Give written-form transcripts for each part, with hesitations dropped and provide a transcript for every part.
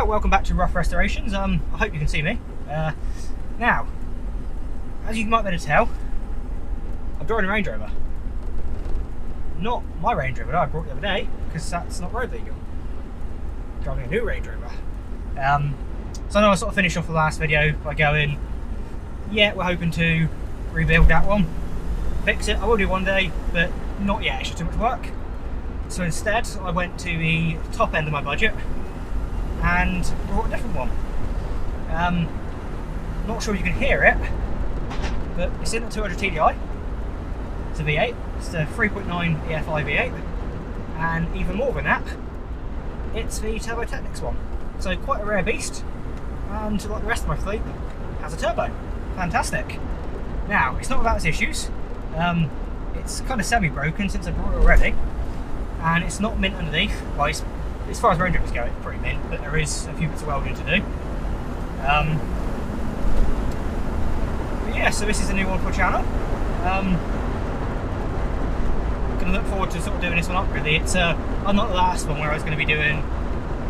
welcome back to Rough Restorations. I hope you can see me. Now, as you might be able to tell, I'm driving a Range Rover. Not my Range Rover that I brought the other day, because that's not road legal. Driving a new Range Rover. So I know I sort of finished off the last video by going, yeah, we're hoping to rebuild that one, fix it. I will do one day, but not yet, it's just too much work. So instead, I went to the top end of my budget and brought a different one. Not sure you can hear it, but it's in a 200 TDI. It's a V8, it's a 3.9 EFI V8, and even more than that, it's the Turbo Technics one. So quite a rare beast, and like the rest of my fleet, has a turbo. Fantastic. Now, it's not without its issues. It's kind of semi-broken since I brought it already, and it's not mint underneath. Well, it's, as far as Range Rovers go, it's pretty mint, but there is a few bits of welding to do. But yeah, so this is a new one for the channel. Going to look forward to sort of doing this one up really. It's unlike the last one where I was going to be doing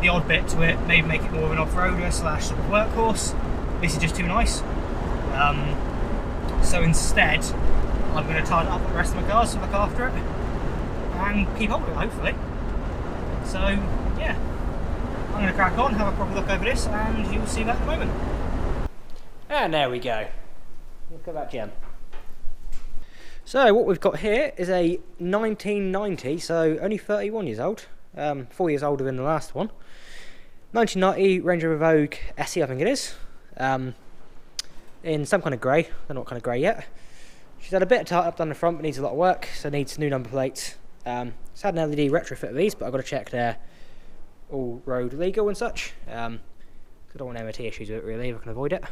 the odd bit to it, maybe make it more of an off-roader slash sort of workhorse. This is just too nice. So instead, I'm going to tie it up with the rest of my cars to look after it and keep on with it, hopefully. So yeah, I'm going to crack on, have a proper look over this, and you'll see that in a moment. And there we go. Look at that gem. So what we've got here is a 1990, so only 31 years old, 4 years older than the last one. 1990 Range Rover Vogue SE, I think it is, in some kind of grey. I don't know what kind of grey yet. She's had a bit of tight up down the front, but needs a lot of work, so needs new number plates. It's had an LED retrofit of these, but I've got to check they're all road legal and such. I don't want MOT issues with it really, if I can avoid it.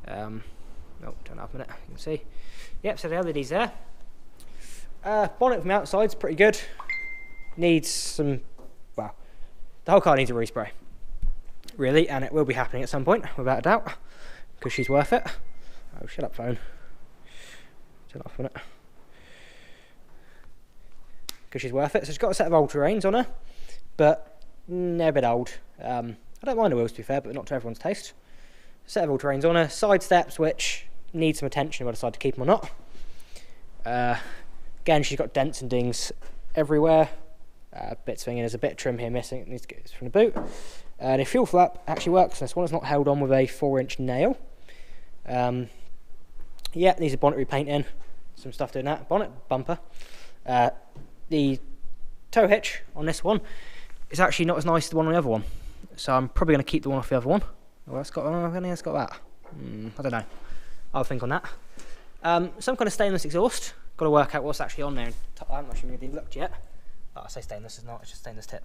Oh, turn it up a minute, you can see. Yep, so the LED's there. Bonnet from the outside's pretty good. Needs some, well, the whole car needs a respray, really, and it will be happening at some point, without a doubt, because she's worth it. Oh, shut up, phone. Turn it off a minute. Because she's worth it. So she's got a set of all-terrains on her, but they're a bit old. I don't mind the wheels, to be fair, but not to everyone's taste. A set of all-terrains on her, side steps which need some attention if I decide to keep them or not. Again, she's got dents and dings everywhere. Bits swinging, there's a bit of trim here missing, it needs to get this from the boot. The fuel flap actually works. This one is not held on with a 4-inch nail. Yeah, needs a bonnet repainting, some stuff doing that. Bonnet, bumper. The tow hitch on this one is actually not as nice as the one on the other one, so I'm probably going to keep the one off the other one. Oh, it's got that. I don't know. I'll think on that. Some kind of stainless exhaust. Got to work out what's actually on there. I haven't actually really looked yet. Oh, I say stainless, it's not. It's just stainless tip.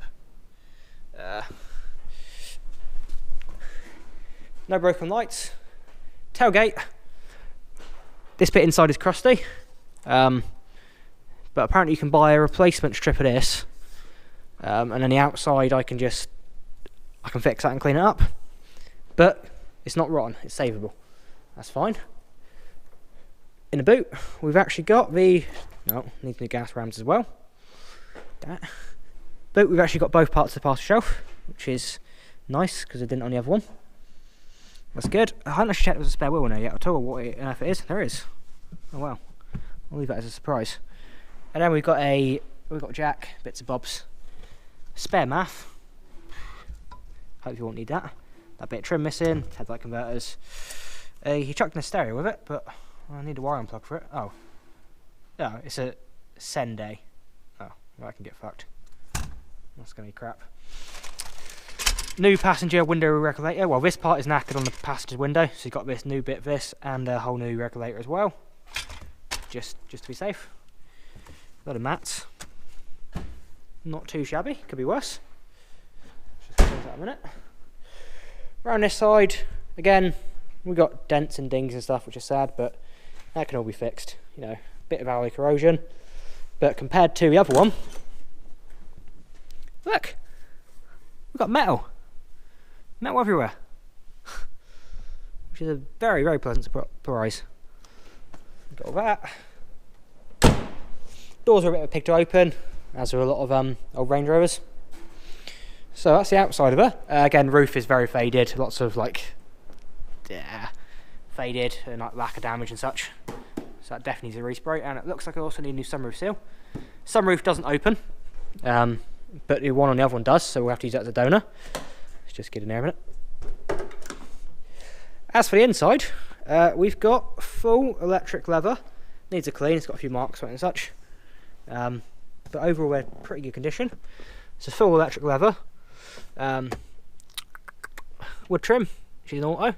No broken lights. Tailgate. This bit inside is crusty. But apparently you can buy a replacement strip of this, and then the outside I can fix that and clean it up. But it's not rotten, it's savable. That's fine. In the boot, we've actually got the, needs new gas rams as well. That. But we've actually got both parts of the parcel shelf, which is nice because I didn't on the other one. That's good. I haven't actually checked if there's a spare wheel in there yet. I'll tell you what if it is. There is. Oh well. I'll leave that as a surprise. And then we've got jack, bits and bobs, spare math. Hope you won't need that. That bit of trim missing, headlight converters. He chucked in a stereo with it, but I need a wire unplug for it. Oh, no, it's a Sende. Oh, well, I can get fucked. That's gonna be crap. New passenger window regulator. Well, this part is knackered on the passenger window, so you've got this new bit of this and a whole new regulator as well, just to be safe. A lot of mats. Not too shabby, could be worse. Just close that a minute. Around this side, again, we've got dents and dings and stuff, which is sad, but that can all be fixed. You know, bit of alloy corrosion. But compared to the other one, look, we've got metal. Metal everywhere. Which is a very, very pleasant surprise. Got all that. Doors are a bit of a pig to open, as are a lot of old Range Rovers. So that's the outside of her. Again, roof is very faded, lots of like faded and like lack of damage and such. So that definitely needs a respray, and it looks like I also need a new sunroof seal. Sunroof doesn't open, but the one on the other one does, so we'll have to use that as a donor. Let's just get in there a minute. As for the inside, we've got full electric leather. Needs a clean, it's got a few marks on it and such. But overall we're in pretty good condition. It's a full electric leather. Wood trim, which is an auto.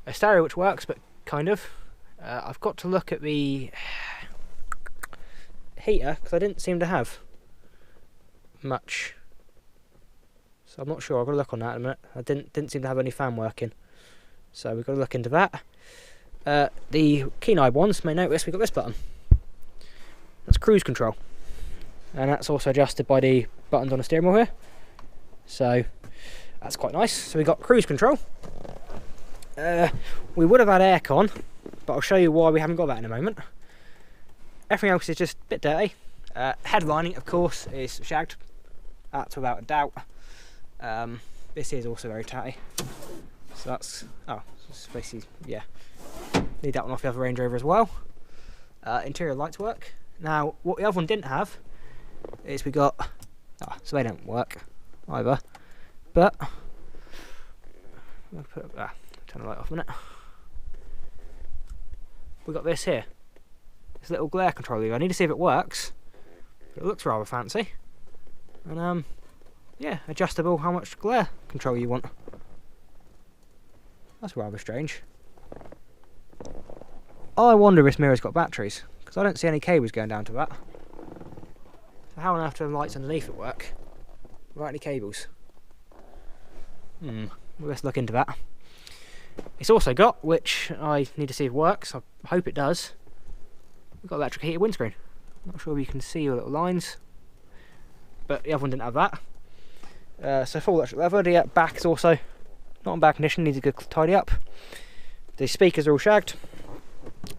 A stereo which works, but kind of. I've got to look at the heater, because I didn't seem to have much. So I'm not sure, I've got to look on that in a minute. I didn't seem to have any fan working. So we've got to look into that. The keen-eyed ones may notice we've got this button. That's cruise control. And that's also adjusted by the buttons on the steering wheel here. So that's quite nice. So we've got cruise control. We would have had aircon, but I'll show you why we haven't got that in a moment. Everything else is just a bit dirty. Headlining, of course, is shagged. That's without a doubt. This is also very tatty. So that's, it's basically, yeah. Need that one off the other Range Rover as well. Interior lights work. Now, what the other one didn't have is we got, so they don't work either. But, I'll put turn the light off a minute. We got this here. This little glare controller. I need to see if it works. But it looks rather fancy. And yeah, adjustable how much glare control you want. That's rather strange. I wonder if this mirror's got batteries, because I don't see any cables going down to that. So how on earth do the lights underneath it work? Without any cables? Well, let's look into that. It's also got, which I need to see if it works, I hope it does, we've got electric heated windscreen. Not sure if you can see your little lines, but the other one didn't have that. So full electric leather. The back is also not in bad condition, needs a good tidy up. The speakers are all shagged.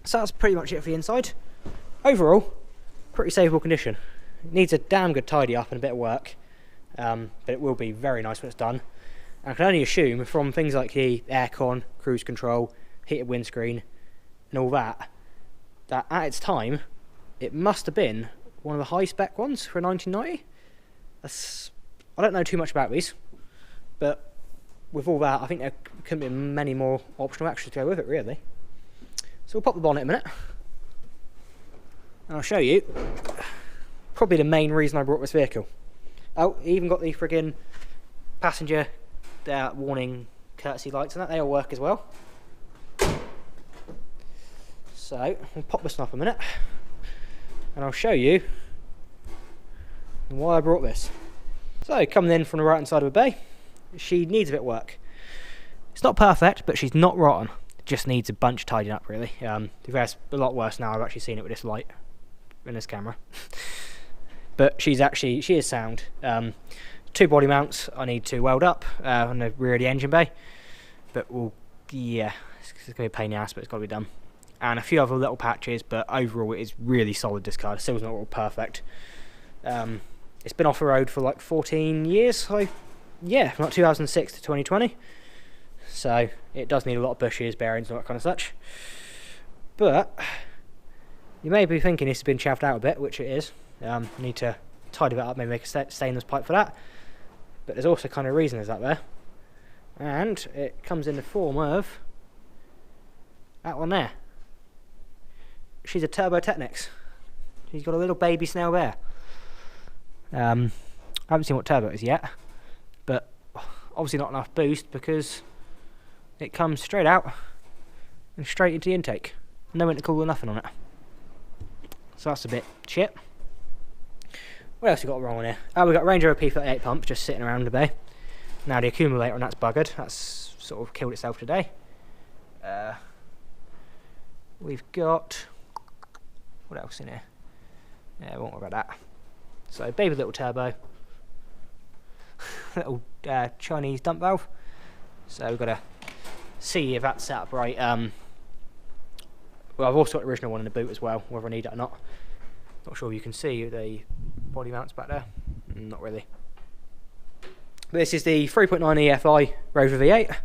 So that's pretty much it for the inside. Overall, pretty savable condition. It needs a damn good tidy up and a bit of work, but it will be very nice when it's done. And I can only assume from things like the aircon, cruise control, heated windscreen and all that, that at its time it must have been one of the high spec ones for a 1990. I don't know too much about these, but with all that I think there couldn't be many more optional extras to go with it really. So we'll pop the bonnet in a minute and I'll show you probably the main reason I brought this vehicle. Oh, even got the friggin' passenger warning courtesy lights and that, they all work as well. So we'll pop this up a minute and I'll show you why I brought this. So coming in from the right hand side of the bay, she needs a bit of work. It's not perfect, but she's not rotten. It just needs a bunch tidying up really. It's a lot worse now. I've actually seen it with this light in this camera. But she is sound. 2 body mounts I need to weld up on the rear of the engine bay, but yeah, it's going to be a pain in the ass, but it's got to be done. And a few other little patches, but overall it is really solid, this car. Still's not all perfect. It's been off the road for like 14 years, yeah, from like 2006 to 2020, so it does need a lot of bushes, bearings and all that kind of such. But you may be thinking this has been chavved out a bit, which it is. I need to tidy that up, maybe make a stainless pipe for that. But there's also kind of reasons that there, and it comes in the form of that one there. She's a Turbo Technics. She's got a little baby snail there. I haven't seen what turbo it is yet, but obviously not enough boost because it comes straight out and straight into the intake. No intercooler or nothing on it. So that's a bit shit. What else we got wrong on here? Oh, we've got Range Rover P38 pump just sitting around the bay. Now the accumulator on that's buggered. That's sort of killed itself today. We've got, what else in here? Yeah, I won't worry about that. So baby little turbo, little Chinese dump valve. So we've got to see if that's set up right. Well, I've also got the original one in the boot as well, whether I need it or not. Not sure if you can see the body mounts back there. Not really. But this is the 3.9 EFI Rover V8.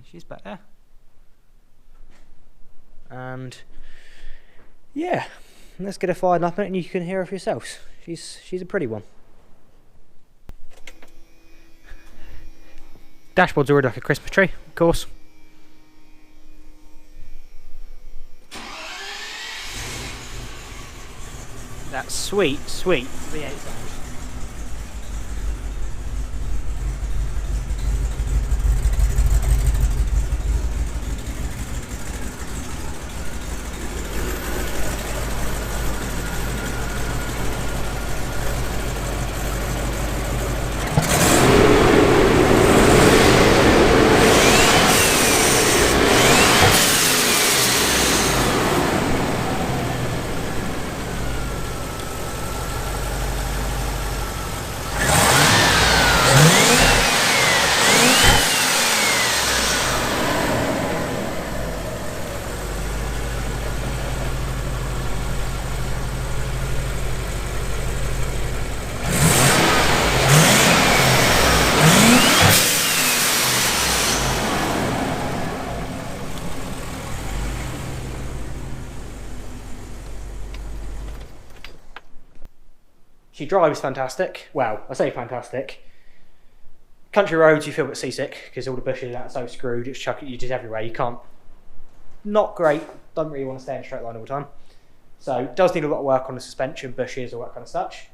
She's back there. And yeah, let's get her fired up in it and you can hear her for yourselves. She's a pretty one. Dashboard's already like a Christmas tree, of course. That sweet, sweet V8 sound. She drives fantastic. Well, I say fantastic. Country roads, you feel a bit seasick because all the bushes are so screwed. It's chucking you just everywhere. You can't. Not great. Don't really want to stay in a straight line all the time. So it does need a lot of work on the suspension, bushes, all that kind of such.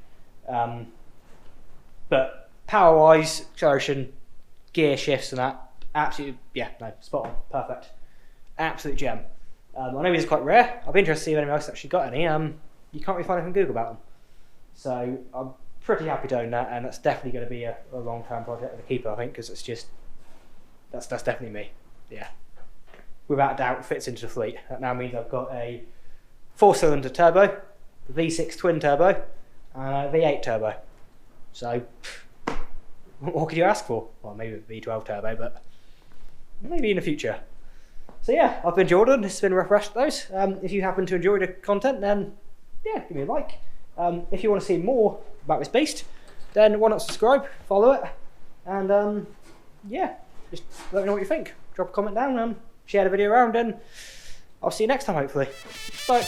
But power-wise, acceleration, gear shifts, and that, absolutely, yeah, no, spot on, perfect, absolute gem. I know these are quite rare. I'll be interested to see if anyone else actually got any. You can't really find anything on Google about them. So I'm pretty happy to own that, and that's definitely going to be a long-term project with a keeper, I think, because it's just, that's definitely me, yeah. Without a doubt, fits into the fleet. That now means I've got a 4-cylinder turbo, V6 twin turbo, and a V8 turbo. So, what could you ask for? Well, maybe a V12 turbo, but maybe in the future. So yeah, I've been Jordan, this has been a refresh of those. If you happen to enjoy the content, then yeah, give me a like. If you want to see more about this beast, then why not subscribe, follow it, and yeah, just let me know what you think. Drop a comment down, share the video around, and I'll see you next time hopefully. Bye.